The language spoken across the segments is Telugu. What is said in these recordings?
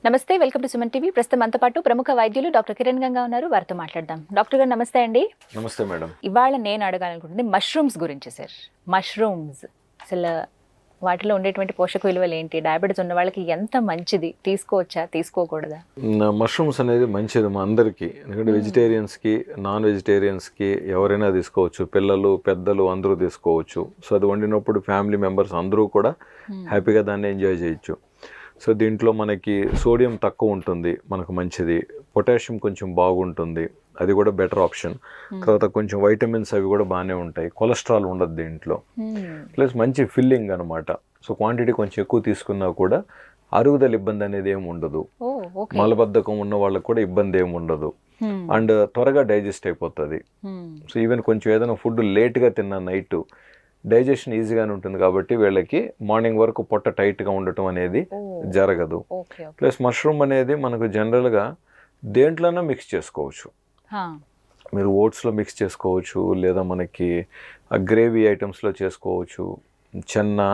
నమస్తే, వెల్కమ్ టు సుమన్ టీవీ. ప్రస్తుతం మనతో పాటు ప్రముఖ వైద్యులు డాక్టర్ కిరణ్ గంగా ఉన్నారు. వారితో మాట్లాడదాం. డాక్టర్ గారు నమస్తే అండి. నమస్తే మేడం. ఇవాళ నేను అడగాలనుకుంటుంది మష్రూమ్స్ గురించి సార్. మష్రూమ్స్ అసలు వాటిలో ఉండేటువంటి పోషక విలువలు ఏంటి? డయాబెటీస్ ఉన్న వాళ్ళకి ఎంత మంచిది? తీసుకోవచ్చా, తీసుకోకూడదా? మష్రూమ్స్ అనేది మంచిది మా అందరికీ, ఎందుకంటే వెజిటేరియన్స్కి, నాన్ వెజిటేరియన్స్కి ఎవరైనా తీసుకోవచ్చు, పిల్లలు పెద్దలు అందరూ తీసుకోవచ్చు. సో అది వండినప్పుడు ఫ్యామిలీ మెంబర్స్ అందరూ కూడా హ్యాపీగా దాన్ని ఎంజాయ్ చేయొచ్చు. సో దీంట్లో మనకి సోడియం తక్కువ ఉంటుంది, మనకు మంచిది. పొటాషియం కొంచెం బాగుంటుంది, అది కూడా బెటర్ ఆప్షన్. తర్వాత కొంచెం వైటమిన్స్ అవి కూడా బాగానే ఉంటాయి. కొలెస్ట్రాల్ ఉండదు దీంట్లో, ప్లస్ మంచి ఫిల్లింగ్ అనమాట. సో క్వాంటిటీ కొంచెం ఎక్కువ తీసుకున్నా కూడా అరుగుదల ఇబ్బంది అనేది ఏమి ఉండదు. మలబద్ధకం ఉన్న వాళ్ళకి కూడా ఇబ్బంది ఏమి ఉండదు. అండ్ త్వరగా డైజెస్ట్ అయిపోతుంది. సో ఈవెన్ కొంచెం ఏదైనా ఫుడ్ లేట్గా తిన్నా నైట్ డైజెషన్ ఈజీగానే ఉంటుంది కాబట్టి వీళ్ళకి మార్నింగ్ వరకు పొట్ట టైట్గా ఉండటం అనేది జరగదు. ప్లస్ మష్రూమ్ అనేది మనకు జనరల్గా దేంట్లోనే మిక్స్ చేసుకోవచ్చు. మీరు ఓట్స్లో మిక్స్ చేసుకోవచ్చు, లేదా మనకి గ్రేవీ ఐటమ్స్లో చేసుకోవచ్చు, చెన్న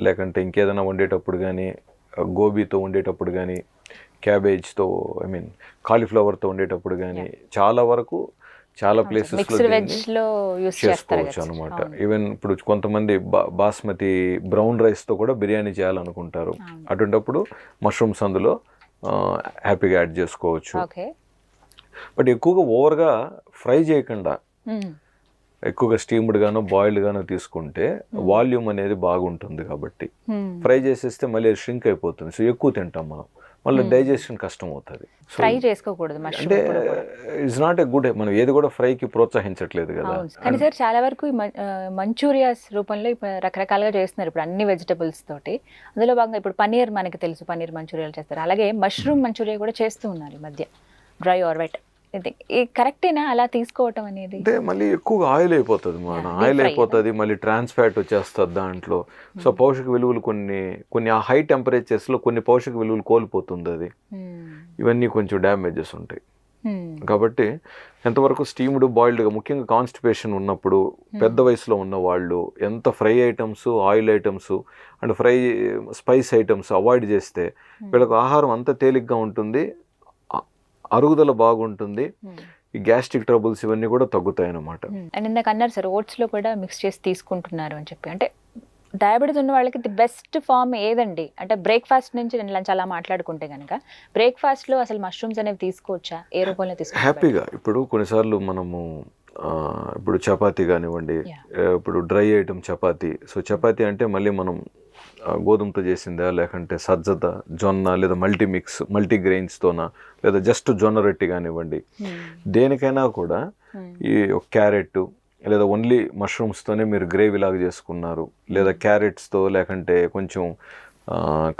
లేకంటే ఇంకేదైనా వండేటప్పుడు కానీ, గోబీతో వండేటప్పుడు కానీ, క్యాబేజ్తో కాలీఫ్లవర్తో వండేటప్పుడు కానీ చాలా వరకు చాలా ప్లేసెస్లో చేసుకోవచ్చు అనమాట. ఈవెన్ ఇప్పుడు కొంతమంది బాస్మతి బ్రౌన్ రైస్తో కూడా బిర్యానీ చేయాలనుకుంటారు. అటువంటిప్పుడు మష్రూమ్స్ అందులో హ్యాపీగా యాడ్ చేసుకోవచ్చు. బట్ ఎక్కువగా ఓవర్గా ఫ్రై చేయకుండా ఎక్కువగా స్టీమ్డ్ గానో బాయిల్డ్ గానో తీసుకుంటే వాల్యూమ్ అనేది బాగుంటుంది. కాబట్టి ఫ్రై చేసేస్తే మళ్ళీ ష్రింక్ అయిపోతుంది. సో ఎక్కువ తింటాం మనం, మళ్ళీ డైజెషన్ కష్టం అవుతుంది. ఫ్రై చేసుకోకూడదు అంటే ఇట్స్ నాట్ ఏ గుడ్. మనం ఏది కూడా ఫ్రైకి ప్రోత్సహించట్లేదు కదా. కానీ సార్ చాలా వరకు మంచూరియాస్ రూపంలో రకరకాలుగా చేస్తున్నారు ఇప్పుడు అన్ని వెజిటబుల్స్ తోటి. అందులో భాగంగా ఇప్పుడు పన్నీర్ మనకి తెలుసు, పన్నీర్ మంచూరియాలు చేస్తారు. అలాగే మష్రూమ్ మంచూరియా కూడా చేస్తూ ఉన్నారు ఈ మధ్య, డ్రై ఆర్ వెట్. కరెక్టేనా అలా తీసుకోవటం అనేది? అంటే మళ్ళీ ఎక్కువగా ఆయిల్ అయిపోతుంది, ఆయిల్ అయిపోతుంది, మళ్ళీ ట్రాన్స్ ఫ్యాట్ వచ్చేస్తుంది దాంట్లో. సో పోషక విలువలు కొన్ని ఆ హై టెంపరేచర్స్లో కొన్ని పోషక విలువలు కోల్పోతుంది అది. ఇవన్నీ కొంచెం డ్యామేజెస్ ఉంటాయి. కాబట్టి ఎంతవరకు స్టీమ్డ్ బాయిల్డ్గా, ముఖ్యంగా కాన్స్టిపేషన్ ఉన్నప్పుడు, పెద్ద వయసులో ఉన్న వాళ్ళు ఎంత fry items, oil items and spice items avoid చేస్తే వీళ్ళకి ఆహారం అంత తేలిగ్గా ఉంటుంది, అరుగుదల బాగుంటుంది, ఈ గ్యాస్ట్రిక్ ట్రబుల్స్ ఇవన్నీ కూడా తగ్గుతాయి అన్నమాట. అండ్ ఇందాక అన్నారు సార్ ఓట్స్లో కూడా మిక్స్ చేసి తీసుకుంటున్నారు అని చెప్పి. అంటే డయాబెటీస్ ఉన్న వాళ్ళకి ది బెస్ట్ ఫార్మ్ ఏదండి? అంటే బ్రేక్ఫాస్ట్ నుంచి నేను లంచ్ అలా మాట్లాడుకుంటే కనుక బ్రేక్ఫాస్ట్లో అసలు మష్రూమ్స్ అనేవి తీసుకోవచ్చా? ఏ రూపంలో తీసుకోవచ్చు హ్యాపీగా? ఇప్పుడు కొన్నిసార్లు మనము ఇప్పుడు చపాతీ కానివ్వండి, ఇప్పుడు dry item chapati. So chapati అంటే మళ్ళీ మనం గోధుమతో చేసిందా, లేకంటే సజ్జత, జొన్న, లేదా మల్టీగ్రెయిన్స్తోనా, లేదా జస్ట్ జొన్న రొట్టి కానివ్వండి, దేనికైనా కూడా ఈ క్యారెట్ లేదా ఓన్లీ మష్రూమ్స్తోనే మీరు గ్రేవీ లాగా చేసుకున్నారు, లేదా క్యారెట్స్తో లేకంటే కొంచెం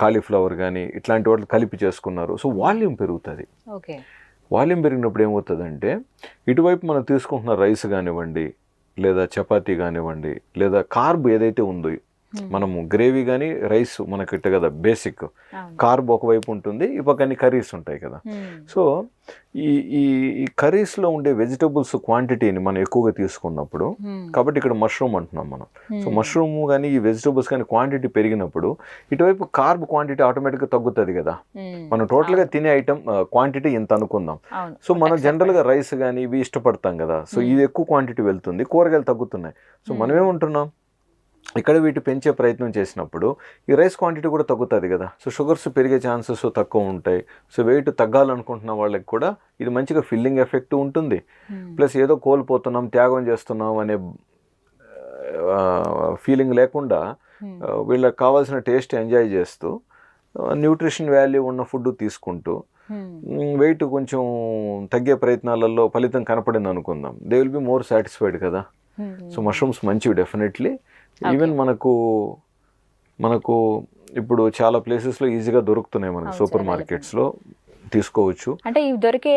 కాలీఫ్లవర్ కానీ ఇట్లాంటి వాటిని కలిపి చేసుకున్నారు. సో వాల్యూమ్ పెరుగుతుంది. వాల్యూమ్ పెరిగినప్పుడు ఏమవుతుందంటే ఇటువైపు మనం తీసుకుంటున్న రైస్ కానివ్వండి, లేదా చపాతీ కానివ్వండి, లేదా కార్బ్ ఏదైతే ఉందో, మనము గ్రేవీ కానీ రైస్ మనకి ఇట్ట కదా బేసిక్ కార్బ్ ఒకవైపు ఉంటుంది, ఈ పక్కన కర్రీస్ ఉంటాయి కదా. సో ఈ కర్రీస్లో ఉండే వెజిటబుల్స్ క్వాంటిటీని మనం ఎక్కువగా తీసుకున్నప్పుడు, కాబట్టి ఇక్కడ మష్రూమ్ అంటున్నాం మనం. సో మష్రూమ్ కానీ ఈ వెజిటబుల్స్ కానీ క్వాంటిటీ పెరిగినప్పుడు ఇటువైపు కార్బ్ క్వాంటిటీ ఆటోమేటిక్గా తగ్గుతుంది కదా. మనం టోటల్గా తినే ఐటమ్ క్వాంటిటీ ఇంత అనుకుందాం. సో మనం జనరల్గా రైస్ కానీ ఇవి ఇష్టపడతాం కదా. సో ఇది ఎక్కువ క్వాంటిటీ వెళ్తుంది, కూరగాయలు తగ్గుతున్నాయి. సో మనం ఏమంటున్నాం, ఇక్కడ వీటి పెంచే ప్రయత్నం చేసినప్పుడు ఈ రైస్ క్వాంటిటీ కూడా తగ్గుతుంది కదా. సో షుగర్స్ పెరిగే ఛాన్సెస్ తక్కువ ఉంటాయి. సో వెయిట్ తగ్గాలనుకుంటున్న వాళ్ళకి కూడా ఇది మంచిగా ఫిల్లింగ్ ఎఫెక్ట్ ఉంటుంది. ప్లస్ ఏదో కోల్పోతున్నాం, త్యాగం చేస్తున్నాం అనే ఫీలింగ్ లేకుండా వీళ్ళకి కావాల్సిన టేస్ట్ ఎంజాయ్ చేస్తూ న్యూట్రిషన్ వాల్యూ ఉన్న ఫుడ్ తీసుకుంటూ వెయిట్ కొంచెం తగ్గే ప్రయత్నాలలో ఫలితం కనపడింది అనుకుందాం, they will be more satisfied కదా. సో మష్రూమ్స్ మంచివి డెఫినెట్లీ. ఈవెన్ మనకు ఇప్పుడు చాలా ప్లేసెస్లో ఈజీగా దొరుకుతున్నాయి, మనకి సూపర్ మార్కెట్స్లో తీసుకోవచ్చు. అంటే ఇవి దొరికే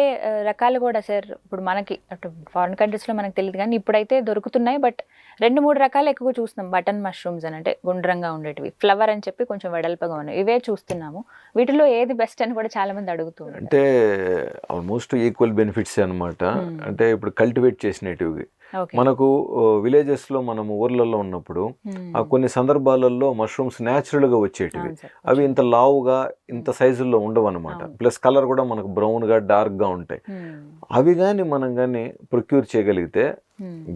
రకాలు కూడా సార్ ఇప్పుడు మనకి అటు ఫారిన్ కంట్రీస్లో మనకు తెలియదు కానీ ఇప్పుడైతే దొరుకుతున్నాయి. బట్ 2-3 రకాలు ఎక్కువ చూస్తున్నాం. బటన్ మష్రూమ్స్ అని అంటే గుండ్రంగా ఉండేటివి, ఫ్లవర్ అని చెప్పి కొంచెం వెడల్పగా ఉన్నాయి, ఇవే చూస్తున్నాము. వీటిలో ఏది బెస్ట్ అని కూడా చాలా మంది అడుగుతున్నారు. అంటే ఆల్మోస్ట్ ఈక్వల్ బెనిఫిట్స్ అనమాట. అంటే ఇప్పుడు కల్టివేట్ చేసినవి ఓకే. మనకు విలేజెస్లో మనము ఊర్లలో ఉన్నప్పుడు ఆ కొన్ని సందర్భాలలో మష్రూమ్స్ న్యాచురల్గా వచ్చేటివి, అవును సార్. అవి ఇంత లావుగా ఇంత సైజుల్లో ఉండవు అనమాట. ప్లస్ కలర్ కూడా మనకు బ్రౌన్గా డార్క్గా ఉంటాయి. అవి కానీ మనం కానీ ప్రొక్యూర్ చేయగలిగితే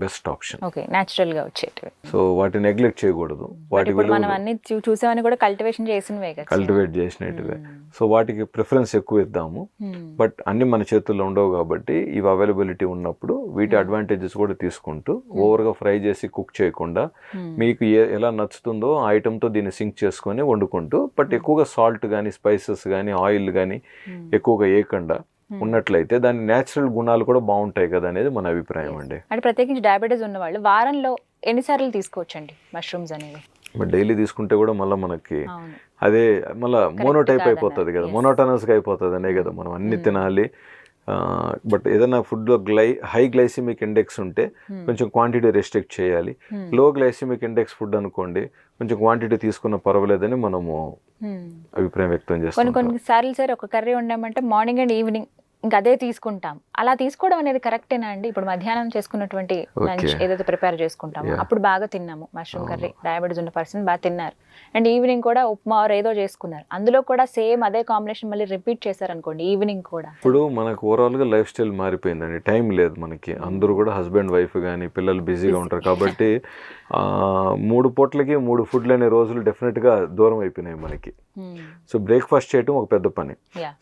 బెస్ట్ ఆప్షన్. ఓకే, న్యాచురల్ గా వచ్చేటివి. సో వాటిని నెగ్లెక్ట్ చేయకూడదు. వాటి ఇప్పుడు మనం అన్ని చూసామని కూడా కల్టివేషన్ చేసినవే కదా. కల్టివేట్ చేసినట్టువే. సో వాటికి ప్రిఫరెన్స్ ఎక్కువ ఇద్దాము. బట్ అన్ని మన చేతుల్లో ఉండవు కాబట్టి ఇవి అవైలబిలిటీ ఉన్నప్పుడు వీటి అడ్వాంటేజెస్ కూడా తీసుకుంటూ ఓవర్గా ఫ్రై చేసి కుక్ చేయకుండా మీకు ఎలా నచ్చుతుందో ఆ ఐటెంతో దీన్ని సింక్ చేసుకొని వండుకుంటూ, బట్ ఎక్కువగా సాల్ట్ కానీ స్పైసెస్ కానీ ఆయిల్ కానీ ఎక్కువగా వేయకుండా ఉన్నట్లయితే దాని న్యాచురల్ గుణాలు కూడా బాగుంటాయి కదా అనేది మన అభిప్రాయం అండి. అంటే ప్రత్యేకించి డయాబెటీస్ ఉన్న వాళ్ళు వారంలో ఎన్నిసార్లు తీసుకోవచ్చండి మష్రూమ్స్ అనేవి? బట్ డైలీ తీసుకుంటే కూడా మళ్ళీ మనకి అదే మళ్ళీ మోనోటైప్ అయిపోతుంది కదా, మోనోటనస్గా అయిపోతుంది అనే కదా మనం అన్ని తినాలి. బట్ ఏదైనా ఫుడ్లో హై గ్లైసిమిక్ ఇండెక్స్ ఉంటే కొంచెం క్వాంటిటీ రెస్ట్రిక్ట్ చేయాలి. లో గ్లైసిమిక్ ఇండెక్స్ ఫుడ్ అనుకోండి కొంచెం క్వాంటిటీ తీసుకున్న పర్వాలేదని మనము అభిప్రాయం వ్యక్తం చేస్తాం. కొన్ని సార్లు సార్ ఒక కర్రీ వండామంటే మార్నింగ్ అండ్ ఈవినింగ్ ఇంకా అదే తీసుకుంటాం. అలా తీసుకోవడం అనేది కరెక్టేనా అండి? ఇప్పుడు మధ్యాహ్నం చేసుకున్నటువంటి లంచ్ ఏదైతే ప్రిపేర్ చేసుకుంటాము అప్పుడు బాగా తిన్నాము మష్రూమ్ కర్రీ, డయాబెటీస్ ఉన్న పర్సన్ బాగా తిన్నారు, అండ్ ఈవినింగ్ కూడా ఉప్మా ఏదో చేసుకున్నారు, అందులో కూడా సేమ్ అదే కాంబినేషన్ మళ్ళీ రిపీట్ చేశారనుకోండి ఈవినింగ్ కూడా. ఇప్పుడు మనకు ఓవరాల్గా లైఫ్ స్టైల్ మారిపోయిందండి, టైం లేదు మనకి. అందరూ కూడా హస్బెండ్ వైఫ్ కానీ పిల్లలు బిజీగా ఉంటారు కాబట్టి 3 పూట్లకి 3 ఫుడ్లు అనే రోజులు డెఫినెట్గా దూరం అయిపోయినాయి మనకి. సో బ్రేక్ఫాస్ట్ చేయటం ఒక పెద్ద పని.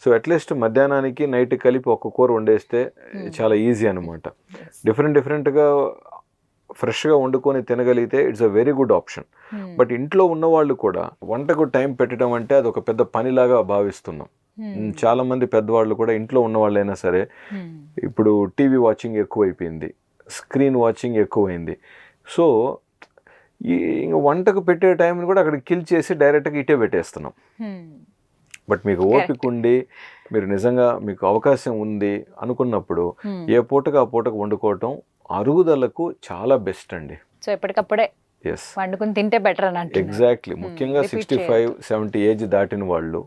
సో అట్లీస్ట్ మధ్యాహ్నానికి నైట్ కలిపి ఒక్క కూర వండేస్తే చాలా ఈజీ అనమాట. డిఫరెంట్గా ఫ్రెష్గా వండుకొని తినగలిగితే it's a very good option. But ఇంట్లో ఉన్న వాళ్ళు కూడా వంటకు టైం పెట్టడం అంటే అది ఒక పెద్ద పనిలాగా భావిస్తున్నాం. చాలా మంది పెద్దవాళ్ళు కూడా ఇంట్లో ఉన్న వాళ్ళైనా సరే ఇప్పుడు టీవీ వాచింగ్ ఎక్కువైపోయింది, స్క్రీన్ వాచింగ్ ఎక్కువైంది. సో ఇంకా వంటకు పెట్టే టైంని కూడా అక్కడ కిల్ చేసి డైరెక్ట్గా ఇటే పెట్టేస్తున్నాం. బట్ మీకు ఓపిక ఉండి మీరు నిజంగా మీకు అవకాశం ఉంది అనుకున్నప్పుడు ఏ పూటకు ఆ పూటకు వండుకోవటం అరుగుదలకు చాలా బెస్ట్ అండి. సో ఎప్పటికప్పుడే వండుకుని తింటే బెటర్ అని అంటున్నారు. ఎగ్జాక్ట్లీ. ముఖ్యంగా 65-70 ఏజ్ దాటిన వాళ్ళు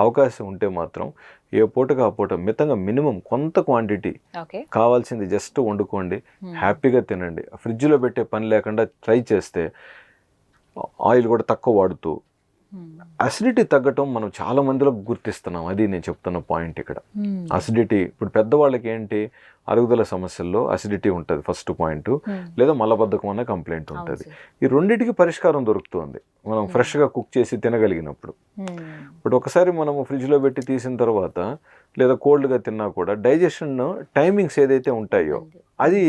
అవకాశం ఉంటే మాత్రం ఏ పూటకు ఆ పూట మితంగా మినిమం కొంత క్వాంటిటీ కావాల్సింది జస్ట్ వండుకోండి, హ్యాపీగా తినండి. ఫ్రిడ్జ్లో పెట్టే పని లేకుండా ట్రై చేస్తే ఆయిల్ కూడా తక్కువ వాడుతూ అసిడిటీ తగ్గటం మనం చాలా మందిలో గుర్తిస్తున్నాం. అది నేను చెప్తున్న పాయింట్ ఇక్కడ. అసిడిటీ ఇప్పుడు పెద్దవాళ్ళకి ఏంటి అరుగుదల సమస్యల్లో అసిడిటీ ఉంటుంది ఫస్ట్ పాయింట్, లేదా మలబద్ధకం అనే కంప్లైంట్ ఉంటుంది. ఈ రెండింటికి పరిష్కారం దొరుకుతుంది మనం ఫ్రెష్గా కుక్ చేసి తినగలిగినప్పుడు. బట్ ఒకసారి మనము ఫ్రిడ్జ్లో పెట్టి తీసిన తర్వాత లేదా కోల్డ్గా తిన్నా కూడా డైజెషన్ టైమింగ్స్ ఏదైతే ఉంటాయో అది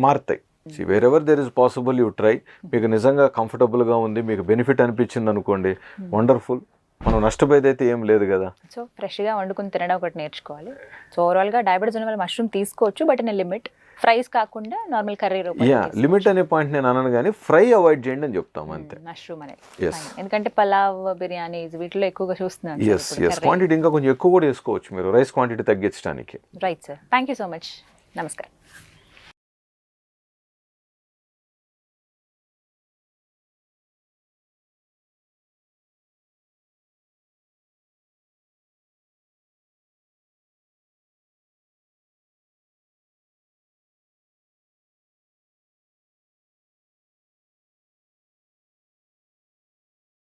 మారుతాయి. Wherever there is possible you try. మీకు నిజంగా కంఫర్టబుల్గా ఉంది, మీకు బెనిఫిట్ అనిపించింది అనుకోండి, వండర్ఫుల్. మనం నష్టపోయేది అయితే ఏం లేదు కదా. సో ఫ్రెష్గా వండుకుని తినడం ఒకటి నేర్చుకోవాలి. సో ఓవరాల్గా డయాబెటీస్ ఉన్న వాళ్ళు మష్రూమ్ తీసుకోవచ్చు, బట్ ఇన్ లిమిట్. ఫ్రైస్ కాకుండా నార్మల్ కర్రీ లిమిట్ అనే పాయింట్ నేను అనను కానీ ఫ్రై అవాయిడ్ చేయండి అని చెప్తాం అంతే. మష్రూమ్ అనేది ఎందుకంటే పలావ్, బిర్యానీ వీటిలో ఎక్కువగా చూస్తున్నాను. క్వాంటిటీ ఇంకా కొంచెం ఎక్కువ కూడా వేసుకోవచ్చు మీరు రైస్ క్వాంటిటీ తగ్గించడానికి. Right sir, thank you so much. నమస్కారం.